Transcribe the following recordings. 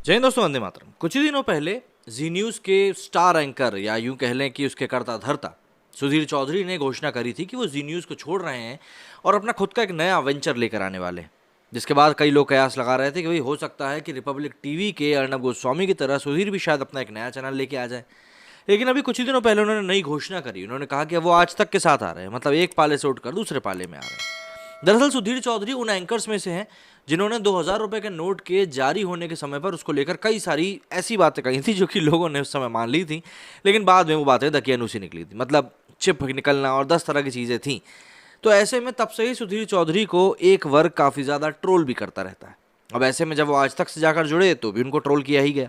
जय हिंद दोस्तों, वंदे मातरम। कुछ ही दिनों पहले जी न्यूज़ के स्टार एंकर या यूं कह लें कि उसके कर्ता धर्ता सुधीर चौधरी ने घोषणा करी थी कि वो जी न्यूज़ को छोड़ रहे हैं और अपना खुद का एक नया वेंचर लेकर आने वाले हैं। जिसके बाद कई लोग कयास लगा रहे थे कि भाई हो सकता है कि रिपब्लिक टीवी के अर्नब गोस्वामी की तरह सुधीर भी शायद अपना एक नया चैनल लेके आ जाए। लेकिन अभी कुछ ही दिनों पहले उन्होंने नई घोषणा करी। उन्होंने कहा कि अब वो आज तक के साथ आ रहे हैं, मतलब एक पाले से उठकर दूसरे पाले में आ रहे हैं। दरअसल सुधीर चौधरी उन एंकर्स में से हैं जिन्होंने 2000 रुपए के नोट के जारी होने के समय पर उसको लेकर कई सारी ऐसी बातें कही थी जो कि लोगों ने उस समय मान ली थी, लेकिन बाद में वो बातें दकियानूसी निकली थी। मतलब चिप निकलना और 10 तरह की चीज़ें थीं। तो ऐसे में तब से ही सुधीर चौधरी को एक वर्ग काफ़ी ज़्यादा ट्रोल भी करता रहता है। अब ऐसे में जब वो आज तक से जाकर जुड़े तो भी उनको ट्रोल किया ही गया।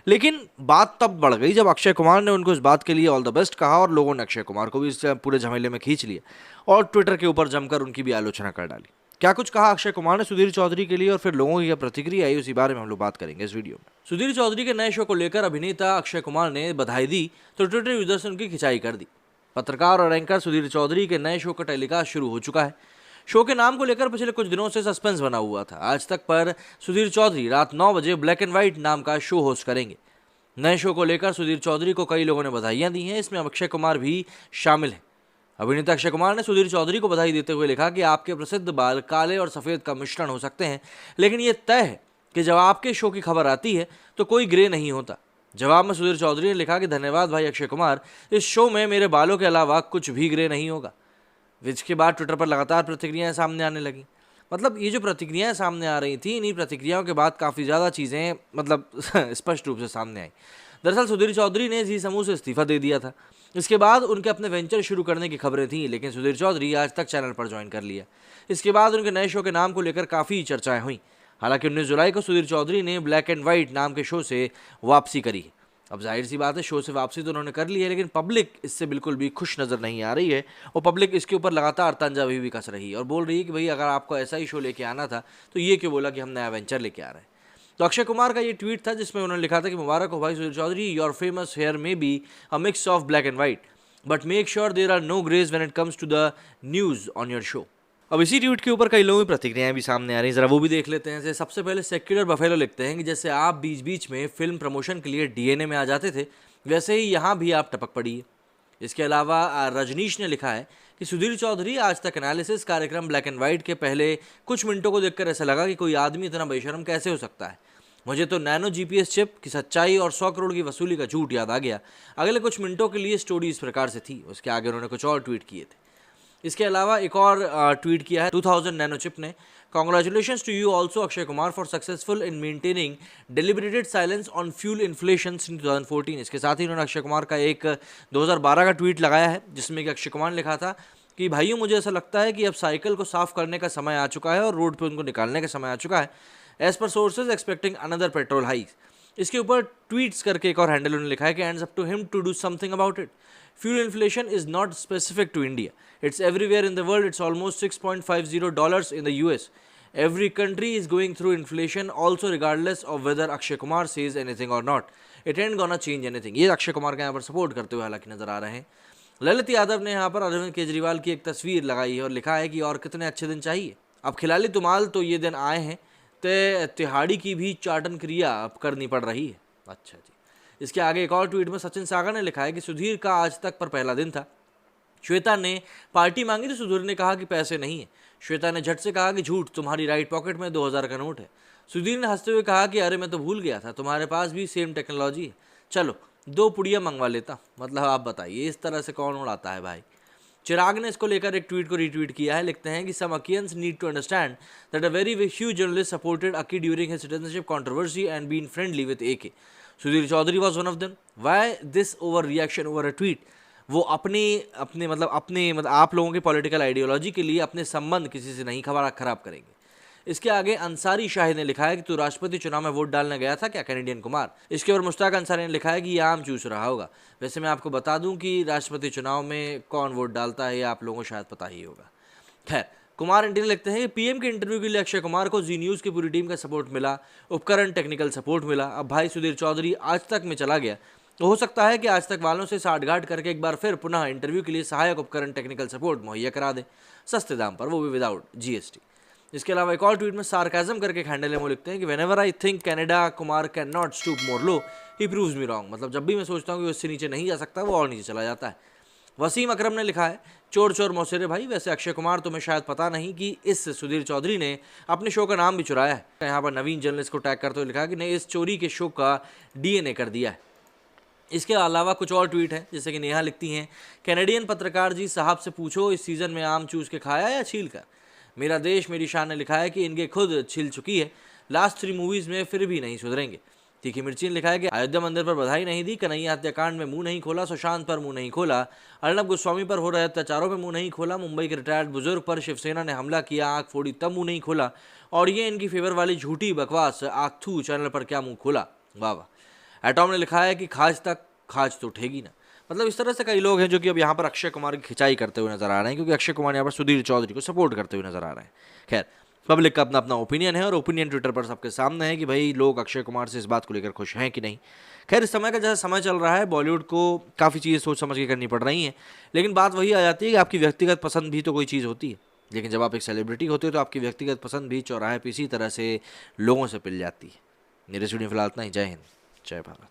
लेकिन बात तब बढ़ गई जब अक्षय कुमार ने उनको इस बात के लिए ऑल द बेस्ट कहा और लोगों ने अक्षय कुमार को भी इस पूरे झमेले में खींच लिया और ट्विटर के ऊपर जमकर उनकी भी आलोचना कर डाली। क्या कुछ कहा अक्षय कुमार ने सुधीर चौधरी के लिए और फिर लोगों की क्या प्रतिक्रिया आई, उसी बारे में हम लोग बात करेंगे इस वीडियो में। सुधीर चौधरी के नए शो को लेकर अभिनेता अक्षय कुमार ने बधाई दी तो ट्विटर यूजर्स ने उनकी खिंचाई कर दी। पत्रकार और एंकर सुधीर चौधरी के नए शो का टेलीकास्ट शुरू हो चुका है। शो के नाम को लेकर पिछले कुछ दिनों से सस्पेंस बना हुआ था। आज तक पर सुधीर चौधरी रात 9 बजे ब्लैक एंड व्हाइट नाम का शो होस्ट करेंगे। नए शो को लेकर सुधीर चौधरी को कई लोगों ने बधाइयां दी हैं, इसमें अक्षय कुमार भी शामिल हैं। अभिनेता अक्षय कुमार ने सुधीर चौधरी को बधाई देते हुए लिखा कि आपके प्रसिद्ध बाल काले और सफ़ेद का मिश्रण हो सकते हैं, लेकिन ये तय है कि जब आपके शो की खबर आती है तो कोई ग्रे नहीं होता। जवाब में सुधीर चौधरी ने लिखा कि धन्यवाद भाई अक्षय कुमार, इस शो में मेरे बालों के अलावा कुछ भी ग्रे नहीं होगा। जिसके बाद ट्विटर पर लगातार प्रतिक्रियाएं सामने आने लगी। मतलब ये जो प्रतिक्रियाएं सामने आ रही थी, इन्हीं प्रतिक्रियाओं के बाद काफ़ी ज़्यादा चीज़ें मतलब स्पष्ट रूप से सामने आई। दरअसल सुधीर चौधरी ने जी समूह से इस्तीफा दे दिया था। इसके बाद उनके अपने वेंचर शुरू करने की खबरें थीं, लेकिन सुधीर चौधरी आज तक चैनल पर ज्वाइन कर लिया। इसके बाद उनके नए शो के नाम को लेकर काफ़ी चर्चाएं हुई। हालांकि 19 जुलाई को सुधीर चौधरी ने ब्लैक एंड व्हाइट नाम के शो से वापसी करी है। अब जाहिर सी बात है, शो से वापसी तो उन्होंने कर ली है, लेकिन पब्लिक इससे बिल्कुल भी खुश नज़र नहीं आ रही है और पब्लिक इसके ऊपर लगातार तंजा भी कस रही है और बोल रही है कि भाई अगर आपको ऐसा ही शो लेके आना था तो ये क्यों बोला कि हम नया वेंचर लेके आ रहे हैं। तो अक्षय कुमार का ये ट्वीट था जिसमें उन्होंने लिखा था कि मुबारक हो भाई Sudhir Chaudhary, your famous hair may be a mix of black and white but make sure there are no greys when it comes to the news on your show. अब इसी ट्वीट के ऊपर कई लोगों की प्रतिक्रियाएं भी सामने आ रही हैं, जरा वो भी देख लेते हैं। जैसे सबसे पहले सेक्युलर बफेलो लिखते हैं कि जैसे आप बीच बीच में फिल्म प्रमोशन के लिए डीएनए में आ जाते थे, वैसे ही यहाँ भी आप टपक पड़ी है। इसके अलावा रजनीश ने लिखा है कि सुधीर चौधरी, आज तक एनालिसिस कार्यक्रम ब्लैक एंड व्हाइट के पहले कुछ मिनटों को देखकर ऐसा लगा कि कोई आदमी इतना बेशर्म कैसे हो सकता है। मुझे तो नैनो जीपीएस चिप की सच्चाई और 100 करोड़ की वसूली का झूठ याद आ गया। अगले कुछ मिनटों के लिए स्टोरी इस प्रकार से थी। उसके आगे उन्होंने कुछ और ट्वीट किए थे। इसके अलावा एक और ट्वीट किया है 2000 नैनोचिप ने, congratulations to you also Akshay Kumar for successful in maintaining deliberated silence on fuel inflation since 2014। इसके साथ ही उन्होंने अक्षय कुमार का एक 2012 का ट्वीट लगाया है जिसमें कि अक्षय कुमार ने लिखा था कि भाइयों, मुझे ऐसा लगता है कि अब साइकिल को साफ करने का समय आ चुका है और रोड पर उनको निकालने का समय आ चुका है। As per sources expecting another petrol hike. इसके ऊपर ट्वीट्स करके एक और हैंडल उन्होंने लिखा है कि ends up to him to do something about it. Fuel inflation is not specific to India, it's everywhere in the world. It's almost $6.50 in the US. Every country is going through inflation also, regardless of whether Akshay Kumar says anything or not. It ain't gonna change anything. ये अक्षय कुमार का यहाँ पर support करते हुए हालांकि नजर आ रहे हैं। ललित यादव ने यहाँ पर अरविंद केजरीवाल की एक तस्वीर लगाई है और लिखा है कि और कितने अच्छे दिन चाहिए, अब खिलाली तुमाल तो ये दिन आए हैं, तिहाड़ी की भी चाटन क्रिया अब करनी पड़ रही है। अच्छा जी। इसके आगे एक और ट्वीट में सचिन सागर ने लिखा है कि सुधीर का आज तक पर पहला दिन था। श्वेता ने पार्टी मांगी तो सुधीर ने कहा कि पैसे नहीं है। श्वेता ने झट से कहा कि झूठ, तुम्हारी राइट पॉकेट में 2000 का नोट है। सुधीर ने हंसते हुए कहा कि अरे मैं तो भूल गया था, तुम्हारे पास भी सेम टेक्नोलॉजी है, चलो 2 पुड़िया मंगवा लेता। मतलब आप बताइए, इस तरह से कौन उड़ाता है भाई। चिराग ने इसको लेकर एक ट्वीट को रीट्वीट किया है। लिखते हैं कि some Akkians need to understand that a very huge journalist supported Akki during his citizenship controversy and been friendly with AK. Sudhir Chaudhary was one of them. Why this over reaction over a tweet? वो अपने आप लोगों की पॉलिटिकल आइडियोलॉजी के लिए अपने संबंध किसी से नहीं खराब करेंगे। इसके आगे अंसारी शाहिद ने लिखा है कि तू राष्ट्रपति चुनाव में वोट डालने गया था क्या, कैनेडियन कुमार। इसके और मुश्ताक अंसारी ने लिखा है कि ये आम चूस रहा होगा। वैसे मैं आपको बता दूं कि राष्ट्रपति चुनाव में कौन वोट डालता है ये आप लोगों को शायद पता ही होगा। खैर, कुमार एंटी लिखते हैं कि पीएम के इंटरव्यू के लिए अक्षय कुमार को जी न्यूज़ की पूरी टीम का सपोर्ट मिला, उपकरण टेक्निकल सपोर्ट मिला। अब भाई सुधीर चौधरी आज तक में चला गया तो हो सकता है कि आज तक वालों से साठगांठ करके एक बार फिर पुनः इंटरव्यू के लिए सहायक उपकरण टेक्निकल सपोर्ट मुहैया करा दें, सस्ते दाम पर, वो भी विदाउट जीएसटी। इसके अलावा एक और ट्वीट में सार्काज्म करके हैंडल है, वो लिखते हैं कि whenever I think Canada Kumar can not stoop more low he proves me wrong. मतलब जब भी मैं सोचता हूँ कि वो इससे नीचे नहीं जा सकता, वो और नीचे चला जाता है। वसीम अकरम ने लिखा है, चोर चोर मौसेरे भाई, वैसे अक्षय कुमार तुम्हें शायद पता नहीं कि इस सुधीर चौधरी ने अपने शो का नाम भी चुराया है। यहाँ पर नवीन जर्नलिस्ट को टैग करते हुए लिखा कि नहीं, इस चोरी के शो का DNA कर दिया है। इसके अलावा कुछ और ट्वीट हैं, जैसे कि नेहा लिखती हैं, कैनेडियन पत्रकार जी साहब से पूछो इस सीज़न में आम चूस के खाया या छील कर। मेरा देश मेरी शान ने लिखा है कि इनके खुद छिल चुकी है, लास्ट 3 मूवीज़ में फिर भी नहीं सुधरेंगे। तीखी मिर्ची ने लिखा है कि अयोध्या मंदिर पर बधाई नहीं दी, कन्हैया हत्याकांड में मुंह नहीं खोला, सुशांत पर मुंह नहीं खोला, अर्नब गोस्वामी पर हो रहे अत्याचारों पर मुंह नहीं खोला, मुंबई के रिटायर्ड बुजुर्ग पर शिवसेना ने हमला किया, आंख फोड़ी तब मुंह नहीं खोला, और ये इनकी फेवर वाली झूठी बकवास आखथू चैनल पर क्या मुंह खोला। वाह वाह। एटॉम ने लिखा है कि खाज तो उठेगी ना। मतलब इस तरह से कई लोग हैं जो कि अब यहाँ पर अक्षय कुमार की खिंचाई करते हुए नजर आ रहे हैं, क्योंकि अक्षय कुमार यहाँ पर सुधीर चौधरी को सपोर्ट करते हुए नजर आ रहे हैं। खैर, पब्लिक का अपना अपना ओपिनियन है, और ओपिनियन ट्विटर पर सबके सामने है कि भाई लोग अक्षय कुमार से इस बात को लेकर खुश हैं कि नहीं। खैर, इस समय का जैसा समय चल रहा है, बॉलीवुड को काफ़ी चीज़ें सोच समझ के करनी पड़ रही हैं, लेकिन बात वही आ जाती है कि आपकी व्यक्तिगत पसंद भी तो कोई चीज़ होती है। लेकिन जब आप एक सेलिब्रिटी होते हो तो आपकी व्यक्तिगत पसंद भी चौराहे पर इसी तरह से लोगों से पिल जाती है। मेरे स्टूडियो फिलहाल इतना ही। जय हिंद, जय भारत।